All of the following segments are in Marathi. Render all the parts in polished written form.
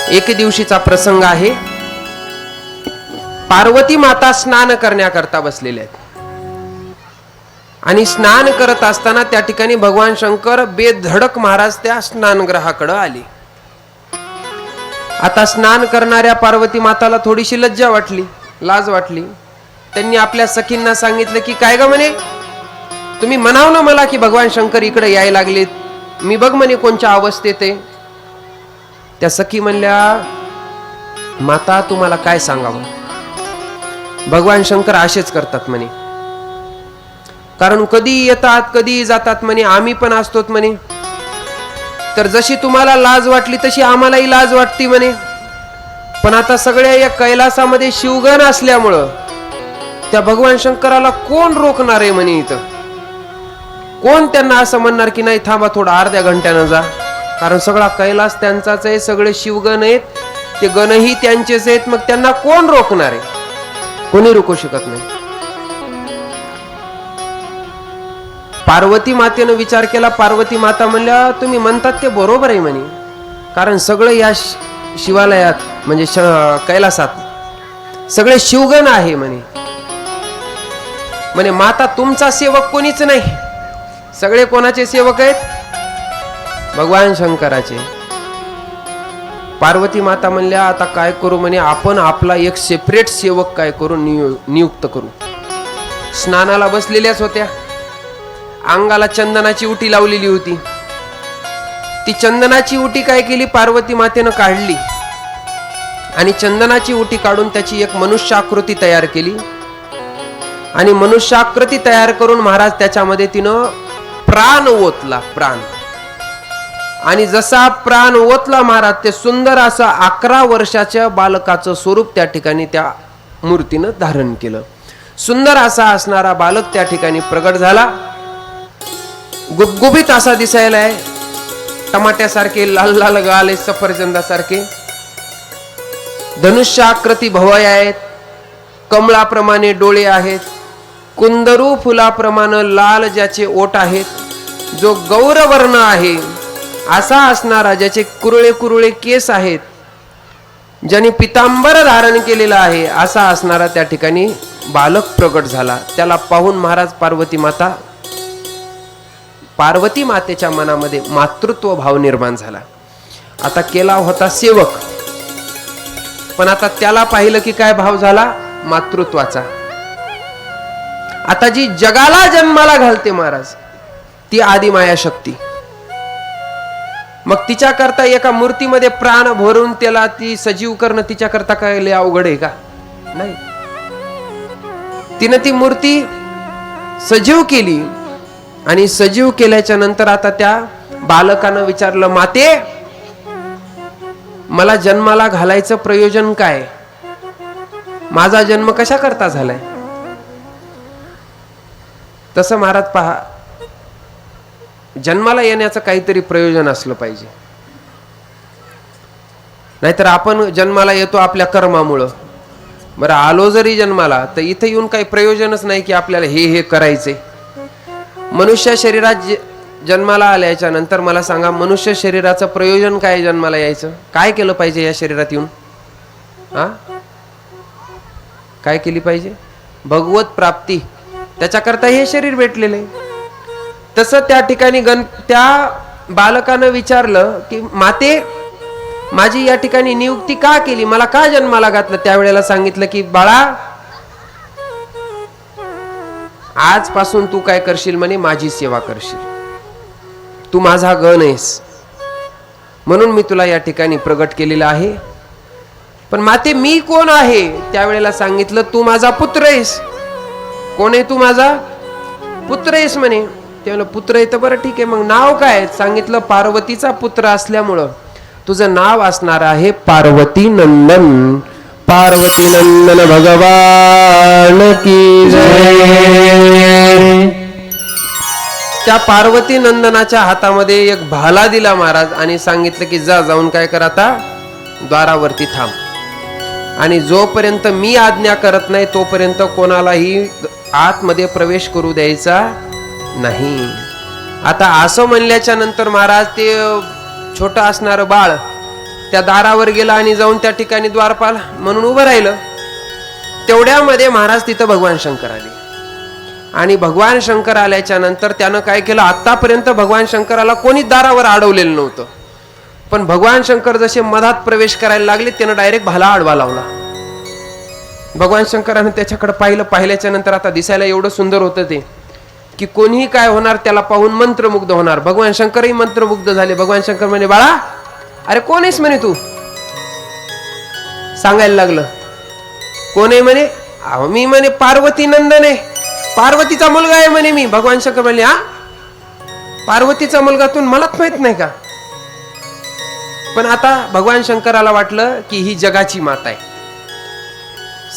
एक दिवशीचा प्रसंग आहे. पार्वती माता स्नान करण्याकरता बसलेल्या आहेत आणि स्नान करत असताना त्या ठिकाणी भगवान शंकर बेधडक महाराज त्या स्नानगृहाकडे आले. आता स्नान करणाऱ्या पार्वती माताला थोडीशी लज्जा वाटली, लाज वाटली. त्यांनी आपल्या सखींना सांगितलं की काय ग म्हणे, तुम्ही म्हणाव ना मला की भगवान शंकर इकडे यायला लागलेत, मी बघ म्हणे कोणत्या अवस्थेत आहे. त्या सखी म्हणल्या, माता तुम्हाला काय सांगावं, भगवान शंकर असेच करतात म्हणे, कारण कधी येतात कधी जातात म्हणे, आम्ही पण असतोत म्हणे. तर जशी तुम्हाला लाज वाटली तशी आम्हालाही लाज वाटती म्हणे. पण आता सगळ्या या कैलासामध्ये शिवगण असल्यामुळं त्या भगवान शंकराला कोण रोखणार आहे म्हणे. इथं कोण त्यांना असं म्हणणार की नाही थांबा थोडं अर्ध्या घंट्यानं जा, कारण सगळा कैलास त्यांचाच आहे, सगळे शिवगण आहेत, ते गणही त्यांचेच आहेत, मग त्यांना कोण रोखणार आहे, कोणी रोखू शकत नाही. पार्वती मातेनं विचार केला. पार्वती माता म्हणल्या, तुम्ही म्हणतात ते बरोबर आहे म्हणे, कारण सगळं या शिवालयात म्हणजे कैलासात सगळे शिवगण आहे म्हणे. म्हणे माता तुमचा सेवक कोणीच नाही, सगळे कोणाचे सेवक आहेत, भगवान शंकराचे. पार्वती माता म्हणल्या, आता काय करू म्हणे, आपण आपला एक सेपरेट सेवक काय करू नियुक्त करू. स्नानाला बसलेल्याच होत्या, अंगाला चंदनाची उटी लावलेली होती. ती चंदनाची उटी काय केली, पार्वती मातेनं काढली आणि चंदनाची उटी काढून त्याची एक मनुष्याकृती तयार केली आणि मनुष्याकृती तयार करून महाराज त्याच्यामध्ये तिनं प्राण ओतला, प्राण. आणि जसा प्राण ओतला महाराज, ते सुंदर असं 11 वर्षाच्या बालकाचं स्वरूप त्या ठिकाणी त्या मूर्तीनं धारण केलं. सुंदर असा असणारा बालक त्या ठिकाणी प्रगट झाला. गुबगुबीत असा दिसायला आहे, टमाट्यासारखे लाल लाल गाल आहेत, सफरचंदासारखे, धनुष्याकृती भुवया आहेत, कमळाप्रमाणे डोळे आहेत, कुंदरू फुलाप्रमाणे लाल ज्याचे ओठ आहेत, जो गौरवर्ण आहे असा असणारा, ज्याचे कुरळे कुरळे केस आहेत, ज्याने पितांबर धारण केलेला आहे असा असणारा त्या ठिकाणी बालक प्रगट झाला. त्याला पाहून महाराज पार्वती मातेच्या मनामध्ये मातृत्व भाव निर्माण झाला. आता केला होता सेवक, पण आता त्याला पाहिलं की काय भाव झाला, मातृत्वाचा. आता जी जगाला जन्माला घालते महाराज, ती आदिमाया शक्ती. मग तिच्याकरता एका मूर्तीमध्ये प्राण भरून त्याला ती सजीव करणं तिच्याकरता काय लय अवघड आहे का? नाही. तिनं ती मूर्ती सजीव केली आणि सजीव केल्याच्या नंतर आता त्या बालकानं विचारलं, माते मला जन्माला घालायचं प्रयोजन काय, माझा जन्म कशा करता झालाय. तसं महाराज पहा, जन्माला येण्याचं काहीतरी प्रयोजन असलं पाहिजे, नाहीतर आपण जन्माला येतो आपल्या कर्मामुळं. बरं आलो जरी जन्माला तर इथं येऊन काही प्रयोजनच नाही की आपल्याला हे करायचे. मनुष्य शरीरात जन्माला आल्याच्या नंतर मला सांगा, मनुष्य शरीराचं प्रयोजन काय, जन्माला यायचं काय केलं पाहिजे, या शरीरात येऊन काय केली पाहिजे, भगवत प्राप्ती, त्याच्याकरता हे शरीर भेटलेलं आहे. तसं त्या ठिकाणी त्या बालकानं विचारलं की माते माझी या ठिकाणी नियुक्ती का केली, मला का जन्माला घातलं. त्यावेळेला सांगितलं की बाळा, आजपासून तू काय करशील म्हणे, माझी सेवा करशील, तू माझा गण आहेस, म्हणून मी तुला या ठिकाणी प्रगट केलेला आहे. पण माते मी कोण आहे. त्यावेळेला सांगितलं तू माझा पुत्र आहेस. कोण आहे तू, माझा पुत्र आहेस म्हणे. त्यावेळेला पुत्र आहे तर बरं ठीक आहे, मग नाव काय. सांगितलं पार्वतीचा पुत्र असल्यामुळं तुझं नाव असणार आहे पार्वती नंदन. पार्वती नंदन भगवान की जय. त्या पार्वती नंदनाच्या हातामध्ये एक भाला दिला महाराज आणि सांगितलं की जा जाऊन काय कर, आता द्वारावरती थांब आणि जोपर्यंत मी आज्ञा करत नाही तोपर्यंत कोणालाही आतमध्ये प्रवेश करू द्यायचा नाही. आता असं म्हणल्याच्या नंतर महाराज ते छोटं असणारं बाळ त्या दारावर गेला आणि जाऊन त्या ठिकाणी द्वारपाल म्हणून उभं राहिलं. तेवढ्यामध्ये महाराज तिथं भगवान शंकर आले. आणि भगवान शंकर आल्याच्या नंतर त्यानं काय केलं, आतापर्यंत भगवान शंकराला कोणीच दारावर अडवलेलं नव्हतं, पण भगवान शंकर जसे मधात प्रवेश करायला लागले त्यानं डायरेक्ट भाला आडवा लावला. भगवान शंकरानं त्याच्याकडे पाहिल्याच्या नंतर आता दिसायला एवढं सुंदर होतं ते की कोणीही काय होणार त्याला पाहून मंत्रमुग्ध होणार. भगवान शंकरही मंत्रमुग्ध झाले. भगवान शंकर म्हणे, बाळा अरे कोण आहेस म्हणे तू. सांगायला लागलं, कोण आहे म्हणे. मी म्हणे पार्वती नंदन आहे, पार्वतीचा मुलगा आहे म्हणे मी. भगवान शंकर म्हणले, हा पार्वतीचा मुलगा तू, मलाच माहित नाही का. पण आता भगवान शंकराला वाटलं की ही जगाची माता आहे,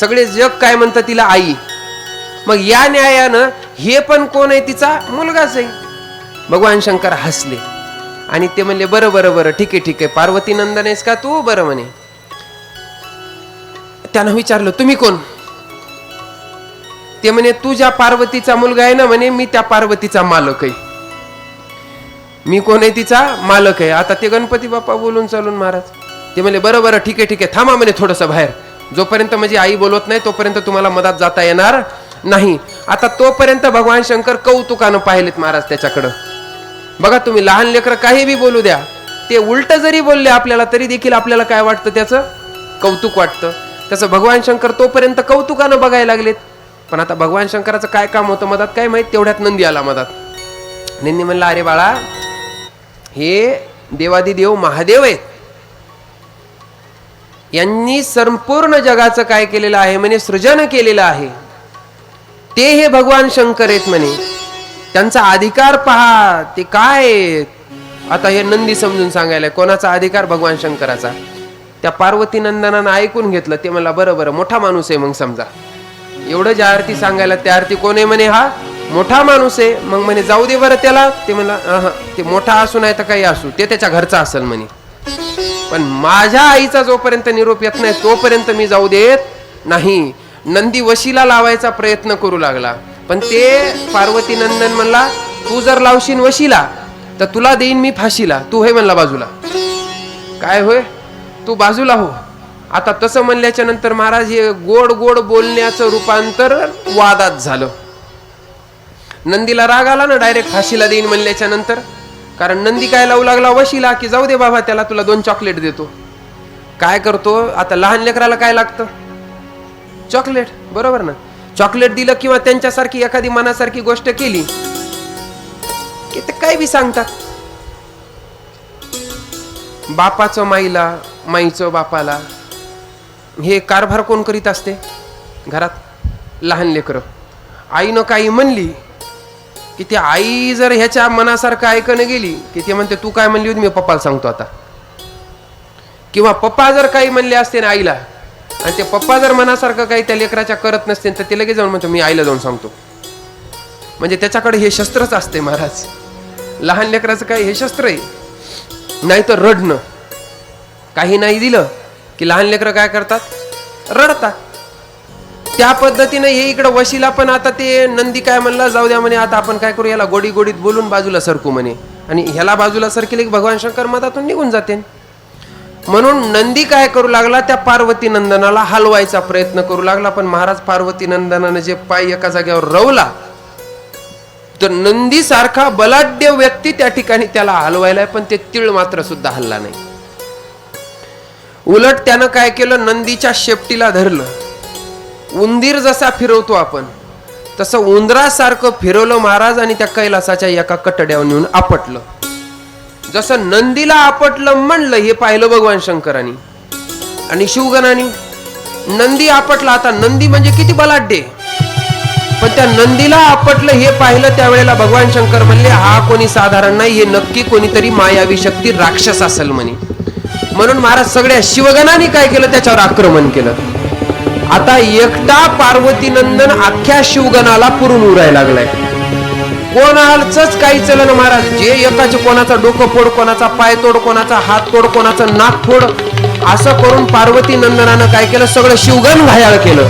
सगळे जग काय म्हणतं तिला आई, मग या न्यायानं हे पण कोण आहे, तिचा मुलगाच आहे. भगवान शंकर हसले आणि ते म्हणले, बरं बरं बरं ठीक आहे ठीक आहे, पार्वती नंदन आहेस का तू, बरं म्हणे. त्यानं विचारलं, तुम्ही कोण. ते म्हणे, तू ज्या पार्वतीचा मुलगा आहे ना म्हणे, मी त्या पार्वतीचा मालक आहे. मी कोण आहे, तिचा मालक आहे. आता ते गणपती बाप्पा बोलून चालून महाराज ते म्हणले, बरं बरं ठीक आहे ठीक आहे, थांबा म्हणे थोडंसं बाहेर, जोपर्यंत माझी आई बोलवत नाही तोपर्यंत तुम्हाला मधात जाता येणार नाही. आता तोपर्यंत भगवान शंकर कौतुकानं पाहिलेत महाराज त्याच्याकडं. बघा तुम्ही, लहान लेकरं काही बी बोलू द्या, ते उलट जरी बोलले आपल्याला तरी देखील आपल्याला काय वाटतं, त्याचं कौतुक वाटतं. तसं भगवान शंकर तोपर्यंत कौतुकानं बघायला लागलेत. पण आता भगवान शंकराचं काय काम होतं मधात काय माहित, तेवढ्यात नंदी आला मधात. नंदी म्हणला, अरे बाळा हे देवादिदेव महादेव आहेत, यांनी संपूर्ण जगाचं काय केलेलं आहे म्हणे, सृजन केलेलं आहे. ते हे भगवान शंकर आहेत म्हणे, त्यांचा अधिकार पहा ते काय. आता हे नंदी समजून सांगायला, कोणाचा अधिकार, भगवान शंकराचा. त्या पार्वती नंदनानं ऐकून घेतलं. ते म्हणला, बरं बरं मोठा माणूस आहे मग समजा, एवढं ज्या आरती सांगायला त्या आरती कोण आहे म्हणे, हा मोठा माणूस आहे. मग म्हणे जाऊ दे बरं त्याला. ते म्हणला, ते मोठा असू नाही तर काही असू, ते त्याच्या घरचा असेल म्हणे, पण माझ्या आईचा जोपर्यंत निरोप येत नाही तोपर्यंत मी जाऊ देत नाही. नंदी वशीला लावायचा प्रयत्न करू लागला, पण ते पार्वती नंदन म्हणला, तू जर लावशील वशीला तर तुला देईन मी फाशीला, तू हे म्हणला बाजूला. काय होय, तू बाजूला हो. आता तसं म्हणल्याच्या नंतर महाराज हे गोड गोड बोलण्याचं रूपांतर वादात झालं. नंदीला राग आला ना, डायरेक्ट फाशीला देईन म्हणल्याच्या नंतर. कारण नंदी काय लावू लागला वशीला, की जाऊ दे बाबा त्याला, तुला 2 चॉकलेट देतो. काय करतो आता, लहान लेकराला काय लागतं, चॉकलेट, बरोबर ना. चॉकलेट दिलं किंवा त्यांच्यासारखी एखादी मनासारखी गोष्ट केली की ते काय बी सांगतात. बापाचं माईला, माईचं बापाला, हे कारभार कोण करीत असते घरात, लहान लेकरं. आईनं काही म्हणली की ती आई जर ह्याच्या मनासारखं ऐकणं गेली की ते म्हणते, तू काय म्हणली होती मी पप्पाला सांगतो आता. किंवा पप्पा जर काही म्हणले असते ना आईला, आणि ते पप्पा जर मनासारखं काही त्या लेकराच्या करत नसते तर ते लगेच जाऊन म्हणतो, मी आईला जाऊन सांगतो. म्हणजे त्याच्याकडे हे शस्त्रच असते महाराज. लहान लेकराचं काय हे शस्त्र आहे. नाहीतर रडणं, काही नाही दिलं की लहान लेकरं काय करतात, रडतात. त्या पद्धतीने हे इकडं वशीला पण आता ते नंदी काय म्हणला, जाऊ द्या म्हणे, आता आपण काय करू, याला गोडी गोडीत बोलून बाजूला सरकू म्हणे. आणि ह्याला बाजूला सरकेले की भगवान शंकर मधातून निघून जाते. म्हणून नंदी काय करू लागला, त्या पार्वती नंदनाला हलवायचा प्रयत्न करू लागला. पण महाराज पार्वती नंदनानं जे पाय एका जागेवर रवला, तर नंदी सारखा बलाढ्य व्यक्ती त्या ठिकाणी त्याला हलवायला, पण ते तीळ मात्र सुद्धा हलला नाही. उलट त्यानं काय केलं, नंदीच्या शेपटीला धरलं. उंदीर जसा फिरवतो आपण तसं उंदरासारखं फिरवलं महाराज, आणि त्या कैलासाच्या एका कटड्यावर नेऊन आपटलं. जसं नंदीला आपटलं म्हणलं हे पाहिलं भगवान शंकरांनी आणि शिवगणांनी. नंदी आपटला. आता नंदी म्हणजे किती बलाढ्य, पण त्या नंदीला आपटलं हे पाहिलं त्यावेळेला भगवान शंकर म्हणले, हा कोणी साधारण नाही, हे नक्की कोणीतरी मायावी शक्ती राक्षस असेल म्हणे. म्हणून महाराज सगळ्या शिवगणांनी काय केलं, त्याच्यावर आक्रमण केलं. आता एकटा पार्वती नंदन अख्ख्या शिवगणाला पुरून उरायला लागलाय. कोणाचंच काही चलन महाराज. जे एकाचे कोणाचा डोकं फोड, कोणाचा पाय तोड, कोणाचा हात तोड, कोणाचं नाक फोड, असं करून पार्वती नंदनानं काय केलं, सगळं शिवगण घायाळ केलं.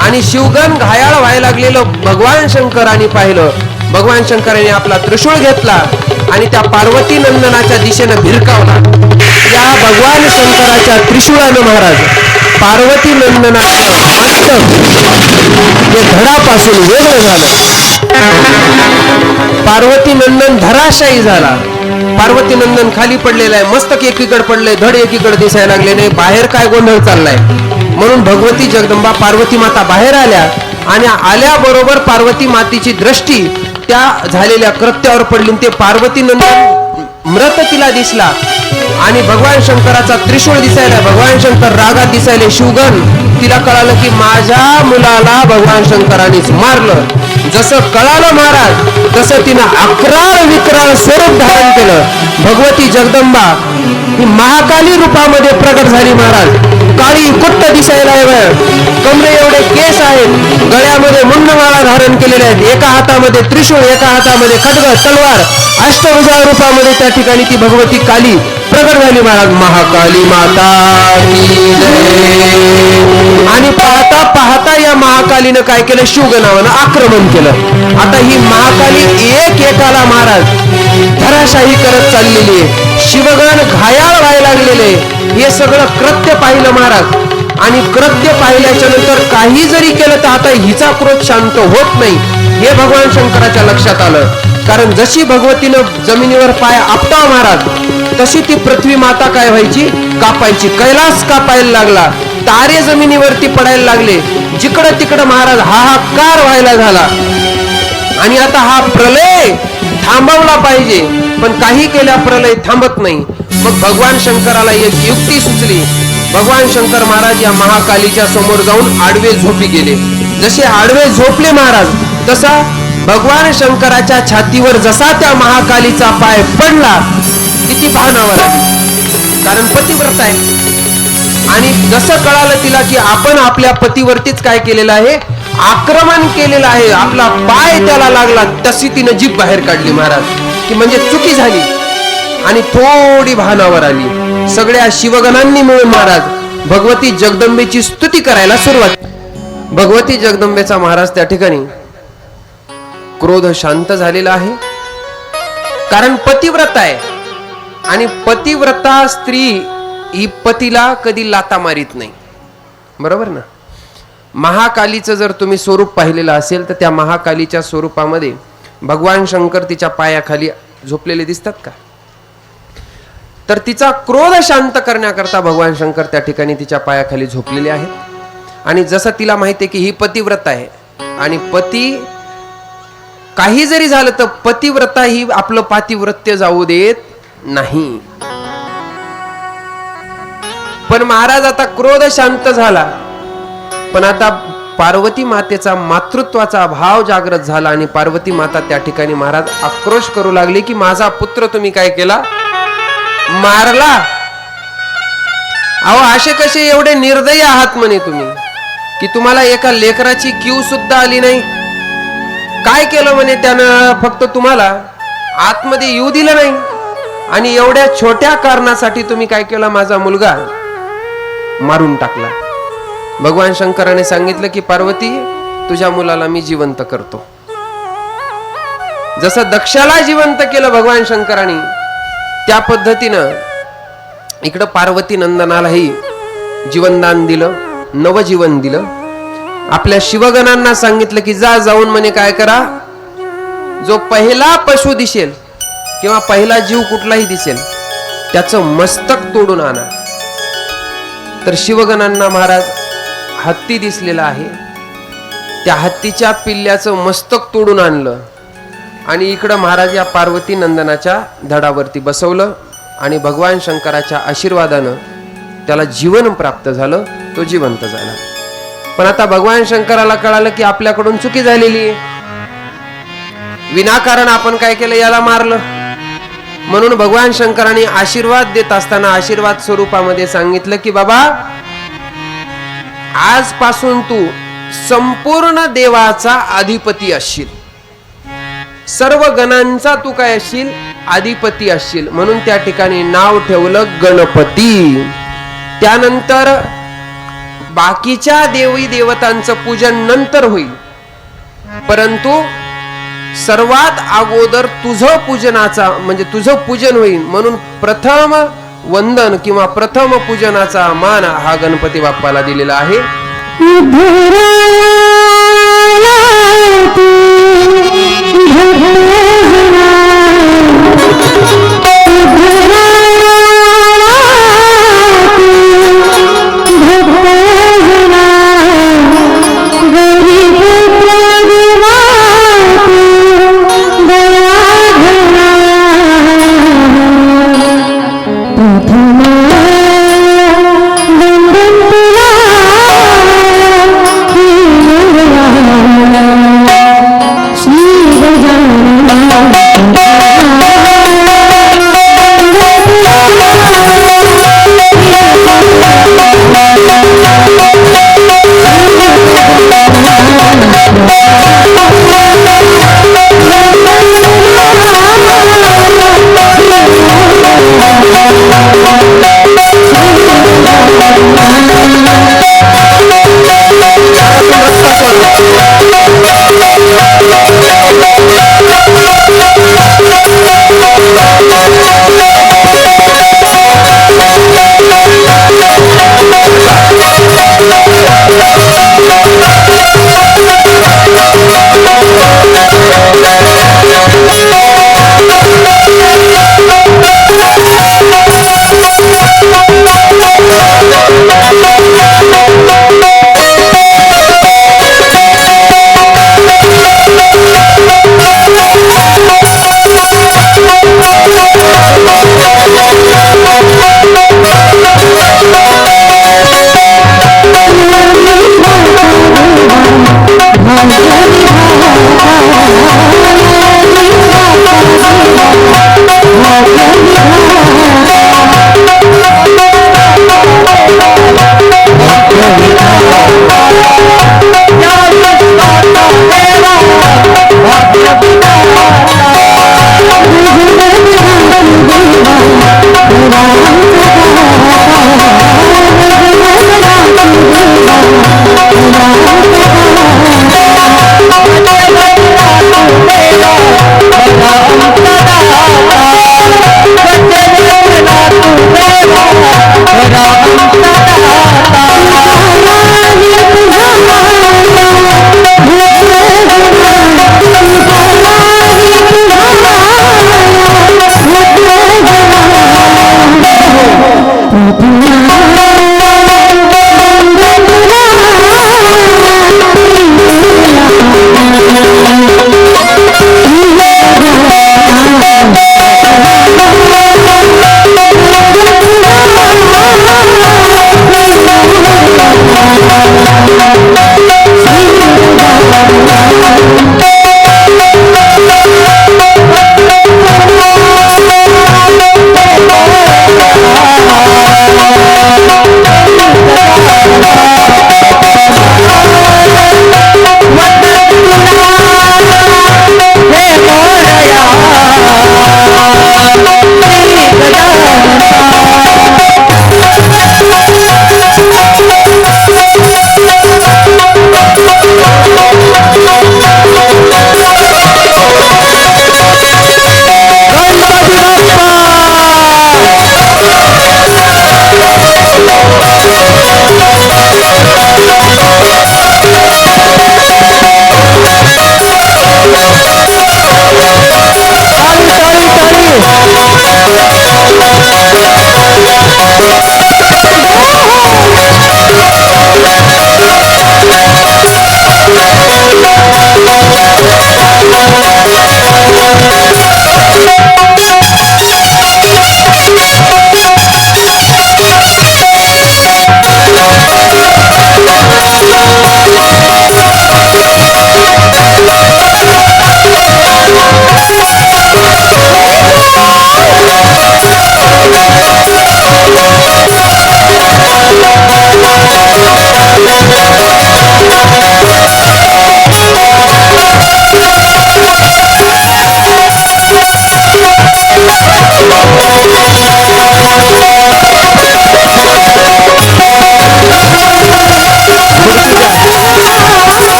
आणि शिवगण घायाळ व्हायला लागलेलं भगवान शंकरांनी पाहिलं. भगवान शंकरांनी आपला त्रिशूळ घेतला आणि त्या पार्वती नंदनाच्या दिशेनं भिरकावला. या भगवान शंकराच्या त्रिशूळानं महाराज पार्वती नंदनाचं मस्तक हे धडापासून वेगळं झालं. पार्वती नंदन धराशायी झाला. पार्वती नंदन खाली पडलेलं आहे, मस्तक एकीकडे पडलंय, धड एकीकडे दिसायला लागले नाही, बाहेर काय गोंधळ चाललाय. म्हणून भगवती जगदंबा पार्वती माता बाहेर आल्या आणि आल्याबरोबर पार्वती मातेची दृष्टी त्या झालेल्या कृत्यावर पडली. ते पार्वती नंदन मृत तिला दिसला आणि भगवान शंकराचा त्रिशूळ दिसायला, भगवान शंकर रागात दिसायले. शिवगण तिला कळालं की माझ्या मुलाला भगवान शंकरानेच मारलं. जसं कळालं महाराज तसं तिनं अक्राळ विक्राळ स्वरूप धारण केलं. भगवती जगदंबा ही महाकाली रूपामध्ये प्रकट झाली महाराज. काळी कुट्ट दिसायला कमरे एवढे केस आहेत, गळ्यामध्ये मुंडमाळा धारण केलेले आहेत, एका हातामध्ये त्रिशूळ, एका हातामध्ये खड्ग तलवार, अष्टभुजा रूपामध्ये त्या ठिकाणी ती भगवती काली प्रकट झाली महाराज. महाकाली माता की जय. आणि पाहता पाहता या महाकालीनं काय केलं, शिवगणानं आक्रमण केलं. आता ही महाकाली एक एकाला महाराज धराशाही करत चाललेली आहे. शिवगण घायाळ व्हायला लागलेले. हे सगळं कृत्य पाहिलं महाराज आणि कृत्य पाहिल्याच्या नंतर काही जरी केलं तर आता हिचा क्रोध शांत होत नाही हे भगवान शंकराच्या लक्षात आलं. कारण जशी भगवतीनं जमिनीवर पाय आपटा महाराज तशी ती पृथ्वी माता काय व्हायची, कापायची. कैलास कापायला लागला, तारे जमिनीवरती पडायला लागले. जिकडं तिकडं महाराज हाहाकार व्हायला झाला. आणि आता हा प्रलय थांबवला पाहिजे, पण काही केल्या प्रलय थांबत नाही. मग भगवान शंकराला एक युक्ती सुचली. भगवान शंकर महाराज या महाकालीच्या समोर जाऊन आडवे झोपी गेले. जसे आडवे झोपले महाराज तसा भगवान शंकराच्या छातीवर जसा त्या महाकालीचा पाय पडला किती भानावर आली. कारण पतिव्रत आहे. आणि जसं कळालं तिला की आपण आपल्या पतीवरतीच काय केलेलं आहे, आक्रमण केलेलं आहे, आपला पाय त्याला लागला, तशी तिनं जीभ बाहेर काढली महाराज की म्हणजे चुकी झाली. आणि थोडी भानावर आली. सगळ्या शिवगणांनी मिळून महाराज भगवती जगदंबेची स्तुती करायला सुरुवात. भगवती जगदंबेचा महाराज त्या ठिकाणी क्रोध शांत झालेला आहे. कारण पतिव्रत आहे आणि पतिव्रता स्त्री ही पतीला कधी लाता मारित नाही, बरोबर ना. महाकालीचं जर तुम्ही स्वरूप पाहिलेलं असेल तर त्या महाकालीच्या स्वरूपामध्ये भगवान शंकर तिच्या पायाखाली झोपलेले दिसतात का. तर तिचा क्रोध शांत करण्याकरता भगवान शंकर त्या ठिकाणी तिच्या पायाखाली झोपलेले आहेत. आणि जसं तिला माहिती आहे की ही पतिव्रत आहे आणि पती काही जरी झालं तर पतिव्रता ही आपलं पातिव्रत्य जाऊ देत नाही. पण महाराज आता क्रोध शांत झाला, पण आता पार्वती मातेचा मातृत्वाचा भाव जागृत झाला आणि पार्वती माता त्या ठिकाणी महाराज आक्रोश करू लागली की माझा पुत्र तुम्ही काय केला, मारला. अहो असे कसे एवढे निर्दयी आहात म्हणे तुम्ही की तुम्हाला एका लेकराची कीव सुद्धा आली नाही. काय केलं म्हणे त्यानं, फक्त तुम्हाला आतमध्ये येऊ दिलं नाही आणि एवढ्या छोट्या कारणासाठी तुम्ही काय केलं, माझा मुलगा मारून टाकला. भगवान शंकराने सांगितलं की पार्वती तुझ्या मुलाला मी जिवंत करतो. जसं दक्षाला जिवंत केलं भगवान शंकराने त्या पद्धतीनं इकडं पार्वती नंदनालाही जीवनदान दिलं, नवजीवन दिलं. आपल्या शिवगणांना सांगितलं की जा जाऊन म्हणे काय करा, जो पहिला पशु दिसेल किंवा पहिला जीव कुठलाही दिसेल त्याचं मस्तक तोडून आणा. तर शिवगणांना महाराज हत्ती दिसलेला आहे, त्या हत्तीच्या पिल्ल्याचं मस्तक तोडून आणलं आणि इकडं महाराज या पार्वती नंदनाच्या धडावरती बसवलं आणि भगवान शंकराच्या आशीर्वादानं त्याला जीवन प्राप्त झालं, तो जिवंत झाला. पण आता भगवान शंकराला कळालं की आपल्याकडून चुकी झालेली आहे, विनाकारण आपण काय केलं, याला मारलं. म्हणून भगवान शंकराने आशीर्वाद देत असताना आशीर्वाद स्वरूपामध्ये सांगितलं की बाबा आजपासून तू संपूर्ण देवाचा अधिपती असशील, सर्व गणांचा तू काय असशील, अधिपती असशील. म्हणून त्या ठिकाणी नाव ठेवलं गणपती. त्यानंतर बाकीच्या देवी देवतांचं पूजन नंतर होईल, परंतु सर्वात अगोदर तुझं पूजनाचा म्हणजे तुझं पूजन होईल. म्हणून प्रथम वंदन किंवा प्रथम पूजनाचा मान हा गणपती बाप्पाला दिलेला आहे.